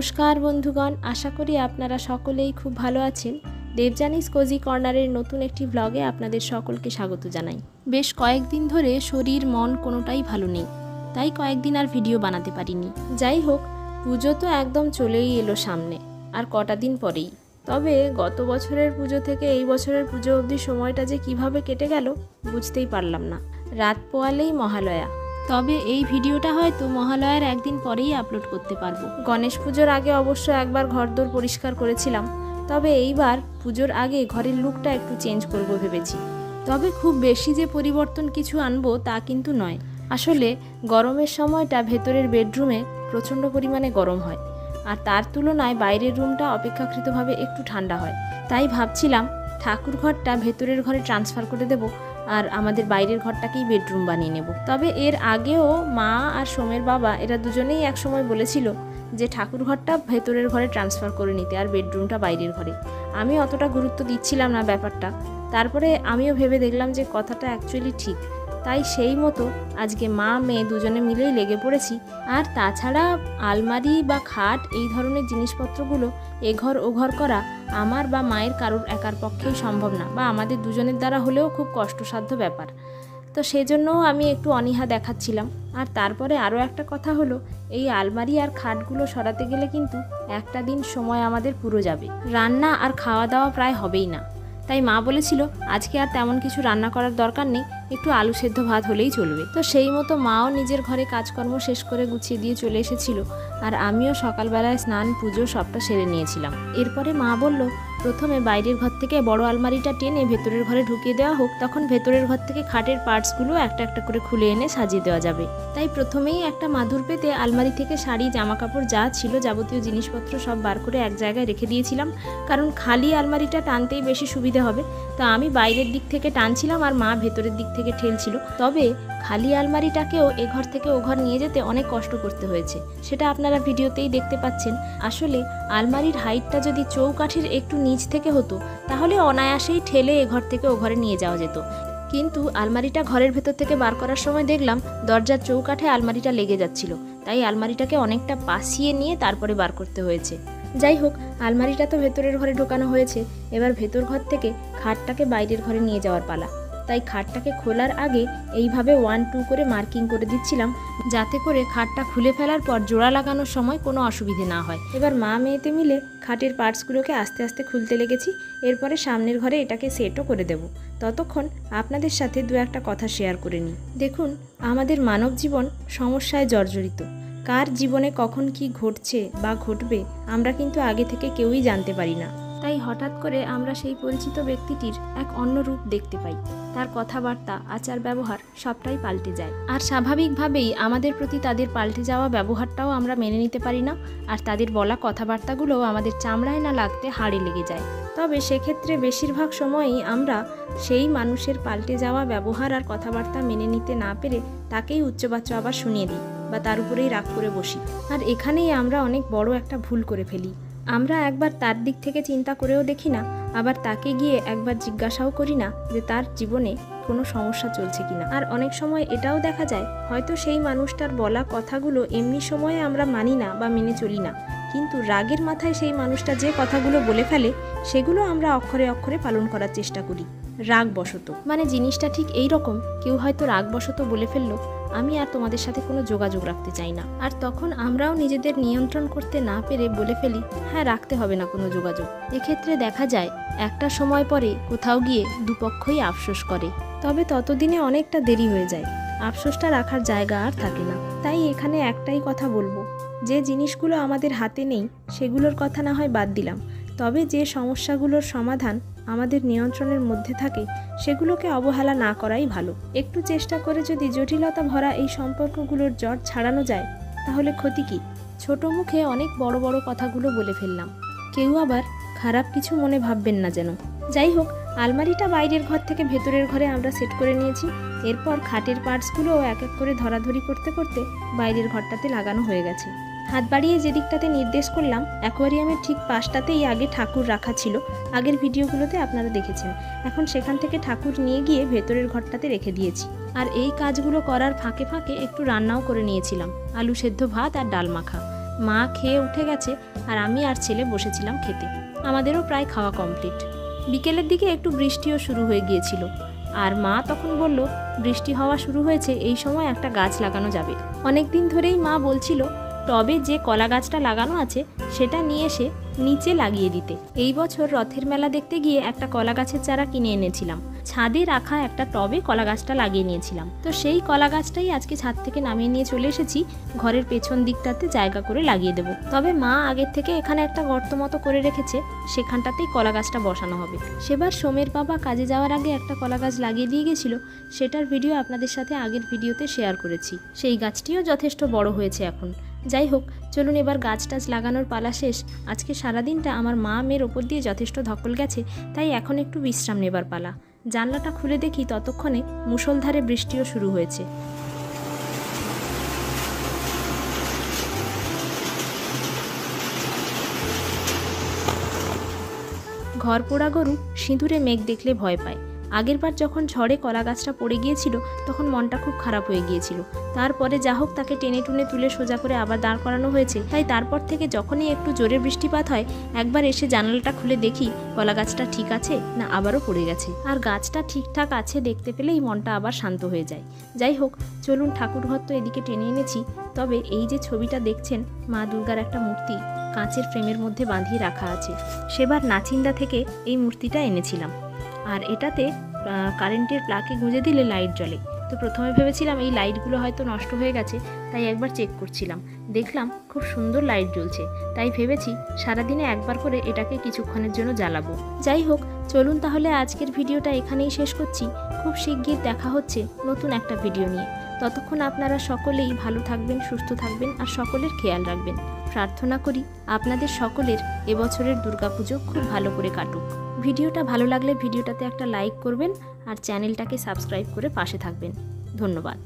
নমস্কার বন্ধুগণ, আশা করি আপনারা সকলেই খুব ভালো আছেন। দেবযানীস কোজি কর্নারের নতুন একটি ব্লগে আপনাদের সকলকে স্বাগত জানাই। বেশ কয়েকদিন ধরে শরীর মন কোনোটাই ভালো নেই, তাই কয়েকদিন আর ভিডিও বানাতে পারিনি। যাই হোক, পুজো তো একদম চলেই এলো সামনে, আর কটা দিন পরেই। তবে গত বছরের পুজো থেকে এই বছরের পুজো অবধি সময়টা যে কিভাবে কেটে গেল বুঝতেই পারলাম না। রাত পোয়ালেই মহালয়া। তবে এই ভিডিওটা হয়তো মহালয়ার একদিন পরেই আপলোড করতে পারবো। গণেশ পুজোর আগে অবশ্য একবার ঘরদোর পরিষ্কার করেছিলাম, তবে এইবার পুজোর আগে ঘরের লুকটা একটু চেঞ্জ করব ভেবেছি। তবে খুব বেশি যে পরিবর্তন কিছু আনবো তা কিন্তু নয়। আসলে গরমের সময়টা ভেতরের বেডরুমে প্রচণ্ড পরিমাণে গরম হয়, আর তার তুলনায় বাইরের রুমটা অপেক্ষাকৃতভাবে একটু ঠান্ডা হয়। তাই ভাবছিলাম ঠাকুর ঘরটা ভেতরের ঘরে ট্রান্সফার করে দেব, আর আমাদের বাইরের ঘরটাকেই বেডরুম বানিয়ে নেব। তবে এর আগেও মা আর সোমের বাবা এরা দুজনেই একসময় বলেছিল যে ঠাকুর ঘরটা ভেতরের ঘরে ট্রান্সফার করে নিতে আর বেডরুমটা বাইরের ঘরে। আমি অতটা গুরুত্ব দিচ্ছিলাম না ব্যাপারটা। তারপরে আমিও ভেবে দেখলাম যে কথাটা অ্যাকচুয়ালি ঠিক, তাই সেই মতো আজকে মা মেয়ে দুজনে মিলেই লেগে পড়েছি। আর তাছাড়া আলমারি বা খাট এই ধরনের জিনিসপত্রগুলো এঘর ওঘর করা আমার বা মায়ের কারোর একার পক্ষেই সম্ভব না, বা আমাদের দুজনের দ্বারা হলেও খুব কষ্টসাধ্য ব্যাপার। তো সেজন্যও আমি একটু অনীহা দেখাচ্ছিলাম। আর তারপরে আরও একটা কথা হলো, এই আলমারি আর খাটগুলো সরাতে গেলে কিন্তু একটা দিন সময় আমাদের পুরো যাবে। রান্না আর খাওয়া দাওয়া প্রায় হবেই না। তাই মা বলেছিল আজকে আর তেমন কিছু রান্না করার দরকার নেই, একটু আলু সেদ্ধ ভাত হলেই চলবে। তো সেই মতো মাও নিজের ঘরে কাজকর্ম শেষ করে গুছিয়ে দিয়ে চলে এসেছিল, আর আমিও সকালবেলায় স্নান পুজো সবটা সেরে নিয়েছিলাম। এরপরে মা বলল প্রথমে বাইরের ঘর থেকে বড় আলমারিটা টেনে ভেতরের ঘরে ঢুকিয়ে দেওয়া হোক, তখন ভেতরের ঘর থেকে খাটের পার্টসগুলো একটা একটা করে খুলে এনে সাজিয়ে দেওয়া যাবে। তাই প্রথমেই একটা মাদুর পেতে আলমারি থেকে শাড়ি জামা কাপড় যা ছিল যাবতীয় জিনিসপত্র সব বার করে এক জায়গায় রেখে দিয়েছিলাম, কারণ খালি আলমারিটা টানতেই বেশি সুবিধা হবে। তো আমি বাইরের দিক থেকে টানছিলাম আর মা ভেতরের দিক থেকে ঠেলছিল। তবে খালি আলমারিটাকেও এ ঘর থেকে ও ঘর নিয়ে যেতে অনেক কষ্ট করতে হয়েছে, সেটা আপনারা ভিডিওতেই দেখতে পাচ্ছেন। আসলে আলমারির হাইটটা যদি চৌকাঠির একটু নিচ থেকে হতো তাহলে অনায়াসেই ঠেলে এ ঘর থেকে ও ঘরে নিয়ে যাওয়া যেত, কিন্তু আলমারিটা ঘরের ভেতর থেকে বার করার সময় দেখলাম দরজার চৌকাঠে আলমারিটা লেগে যাচ্ছিল, তাই আলমারিটাকে অনেকটা পাশিয়ে নিয়ে তারপরে বার করতে হয়েছে। যাই হোক, আলমারিটা তো ভেতরের ঘরে ঢোকানো হয়েছে, এবার ভেতর ঘর থেকে খাটটাকে বাইরের ঘরে নিয়ে যাওয়ার পালা। তাই খাটটাকে খোলার আগে এইভাবে 1-2 করে মার্কিং করে দিচ্ছিলাম, যাতে করে খাটটা খুলে ফেলার পর জোড়া লাগানোর সময় কোনো অসুবিধে না হয়। এবার মা মেয়েতে মিলে খাটের পার্টসগুলোকে আস্তে আস্তে খুলতে লেগেছি। এরপরে সামনের ঘরে এটাকে সেটও করে দেব। ততক্ষণ আপনাদের সাথে দু একটা কথা শেয়ার করে নিই। দেখুন, আমাদের মানব জীবন সমস্যায় জর্জরিত। কার জীবনে কখন কি ঘটছে বা ঘটবে আমরা কিন্তু আগে থেকে কেউই জানতে পারি না। তাই হঠাৎ করে আমরা সেই পরিচিত ব্যক্তিটির এক অন্য রূপ দেখতে পাই। তার কথাবার্তা, আচার ব্যবহার সবটাই পাল্টে যায়, আর স্বাভাবিকভাবেই আমাদের প্রতি তাদের পাল্টে যাওয়া ব্যবহারটাও আমরা মেনে নিতে পারি না, আর তাদের বলা কথাবার্তাগুলোও আমাদের চামড়ায় না লাগতে হাড়ে লেগে যায়। তবে সেক্ষেত্রে বেশিরভাগ সময়ই আমরা সেই মানুষের পাল্টে যাওয়া ব্যবহার আর কথাবার্তা মেনে নিতে না পেরে তাকেই উচ্চবাচ্য আবার শুনিয়ে দিই, বা তার উপরেই রাগ করে বসি। আর এখানেই আমরা অনেক বড় একটা ভুল করে ফেলি। আমরা একবার তার দিক থেকে চিন্তা করেও দেখি না, আবার তাকে গিয়ে একবার জিজ্ঞাসাও করি না যে তার জীবনে কোনো সমস্যা চলছে কিনা। আর অনেক সময় এটাও দেখা যায় হয়তো সেই মানুষটার বলা কথাগুলো এমনি সময়ে আমরা মানি না বা মেনে চলি না, কিন্তু রাগের মাথায় সেই মানুষটা যে কথাগুলো বলে ফেলে সেগুলো আমরা অক্ষরে অক্ষরে পালন করার চেষ্টা করি রাগবশত। মানে জিনিসটা ঠিক এই রকম, কেউ হয়তো রাগবশত বলে ফেললো আমি আর তোমাদের সাথে কোনো যোগাযোগ রাখতে চাই না, আর তখন আমরাও নিজেদের নিয়ন্ত্রণ করতে না পেরে বলে ফেলি হ্যাঁ রাখতে হবে না কোনো যোগাযোগ। এক্ষেত্রে দেখা যায় একটা সময় পরে কোথাও গিয়ে দুপক্ষই আফসোস করে, তবে ততদিনে অনেকটা দেরি হয়ে যায়, আফসোসটা রাখার জায়গা আর থাকে না। তাই এখানে একটাই কথা বলবো, যে জিনিসগুলো আমাদের হাতে নেই সেগুলোর কথা না হয় বাদ দিলাম, তবে যে সমস্যাগুলোর সমাধান আমাদের নিয়ন্ত্রণের মধ্যে থাকে সেগুলোকে অবহেলা না করাই ভালো। একটু চেষ্টা করে যদি জটিলতা ভরা এই সম্পর্কগুলোর জট ছাড়ানো যায় তাহলে ক্ষতি কি? ছোট মুখে অনেক বড় বড় কথাগুলো বলে ফেললাম, কেউ আবার খারাপ কিছু মনে ভাববেন না যেন। যাই হোক, আলমারিটা বাইরের ঘর থেকে ভেতরের ঘরে আমরা সেট করে নিয়েছি। এরপর খাটের পার্টসগুলোও এক এক করে ধরাধরি করতে করতে বাইরের ঘরটাতে লাগানো হয়ে গেছে। হাত বাড়িয়ে যে দিকটাতে নির্দেশ করলাম, অ্যাকোয়ারিয়ামের ঠিক পাশটাতেই আগে ঠাকুর রাখা ছিল, আগের ভিডিওগুলোতে আপনারা দেখেছেন। এখন সেখান থেকে ঠাকুর নিয়ে গিয়ে ভেতরের ঘরটাতে রেখে দিয়েছি। আর এই কাজগুলো করার ফাঁকে ফাঁকে একটু রান্নাও করে নিয়েছিলাম, আলু সেদ্ধ ভাত আর ডাল মাখা। মা খেয়ে উঠে গেছে আর আমি আর ছেলে বসেছিলাম খেতে। আমাদেরও প্রায় খাওয়া কমপ্লিট। বিকেলের দিকে একটু বৃষ্টিও শুরু হয়ে গিয়েছিল, আর মা তখন বলল বৃষ্টি হওয়া শুরু হয়েছে, এই সময় একটা গাছ লাগানো যাবে। অনেক দিন ধরেই মা বলছিল টবে যে কলা গাছটা লাগানো আছে সেটা নিয়ে এসে নিচে লাগিয়ে দিতে। এই বছর রথের মেলা দেখতে গিয়ে একটা কলা গাছের চারা কিনে এনেছিলাম। ছাদে রাখা একটা টবে কলা গাছটা লাগিয়ে নিয়েছিলাম। তো সেই কলা গাছটাই আজকে ছাদ থেকে নামিয়ে নিয়ে চলে এসেছি, ঘরের পেছন দিকটাতে জায়গা করে লাগিয়ে দেবো। তবে মা আগের থেকে এখানে একটা গর্ত মতো করে রেখেছে, সেখানটাতেই কলা গাছটা বসানো হবে। সেবার সোমের বাবা কাজে যাওয়ার আগে একটা কলা গাছ লাগিয়ে দিয়ে গেছিল, সেটার ভিডিও আপনাদের সাথে আগের ভিডিওতে শেয়ার করেছি। সেই গাছটিও যথেষ্ট বড় হয়েছে এখন। যাই হোক, চলুন এবার গাছ টাছ লাগানোর পালা শেষ। আজকে সারাদিনটা আমার মা মেয়ের ওপর দিয়ে যথেষ্ট ধকল গেছে, তাই এখন একটু বিশ্রাম নেবার পালা। জানলাটা খুলে দেখি ততক্ষণে মুষলধারে বৃষ্টিও শুরু হয়েছে। ঘর পোড়া গরু সিঁদুরে মেঘ দেখলে ভয় পায়। আগেরবার যখন ঝড়ে কলা গাছটা পড়ে গিয়েছিল তখন মনটা খুব খারাপ হয়ে গিয়েছিল। তারপরে যা হোক তাকে টেনে টুনে তুলে সোজা করে আবার দাঁড় করানো হয়েছে। তাই তারপর থেকে যখনই একটু জোরে বৃষ্টিপাত হয় একবার এসে জানালাটা খুলে দেখি কলা গাছটা ঠিক আছে না আবারও পড়ে গেছে। আর গাছটা ঠিকঠাক আছে দেখতে পেলেই মনটা আবার শান্ত হয়ে যায়। যাই হোক, চলুন ঠাকুর ঘর তো এদিকে টেনে এনেছি। তবে এই যে ছবিটা দেখছেন, মা দুর্গার একটা মূর্তি কাঁচের ফ্রেমের মধ্যে বাঁধিয়ে রাখা আছে। সেবার নাচিন্দা থেকে এই মূর্তিটা এনেছিলাম, আর এটাতে কারেন্টের প্লাগে গুঁজে দিলে লাইট জ্বলে। তো প্রথমে ভেবেছিলাম এই লাইটগুলো হয়তো নষ্ট হয়ে গেছে, তাই একবার চেক করছিলাম। দেখলাম খুব সুন্দর লাইট জ্বলছে, তাই ভেবেছি সারাদিনে একবার করে এটাকে কিছুক্ষণের জন্য জ্বালাবো। যাই হোক, চলুন তাহলে আজকের ভিডিওটা এখানেই শেষ করছি। খুব শিগগির দেখা হচ্ছে নতুন একটা ভিডিও নিয়ে। ততক্ষণ আপনারা সকলেই ভালো থাকবেন, সুস্থ থাকবেন আর সকলের খেয়াল রাখবেন। প্রার্থনা করি আপনাদের সকলের এবছরের দুর্গাপুজো খুব ভালো করে কাটুক। ভিডিওটা ভালো লাগলে ভিডিওটাতে একটা লাইক করবেন আর চ্যানেলটাকে সাবস্ক্রাইব করে পাশে থাকবেন। ধন্যবাদ।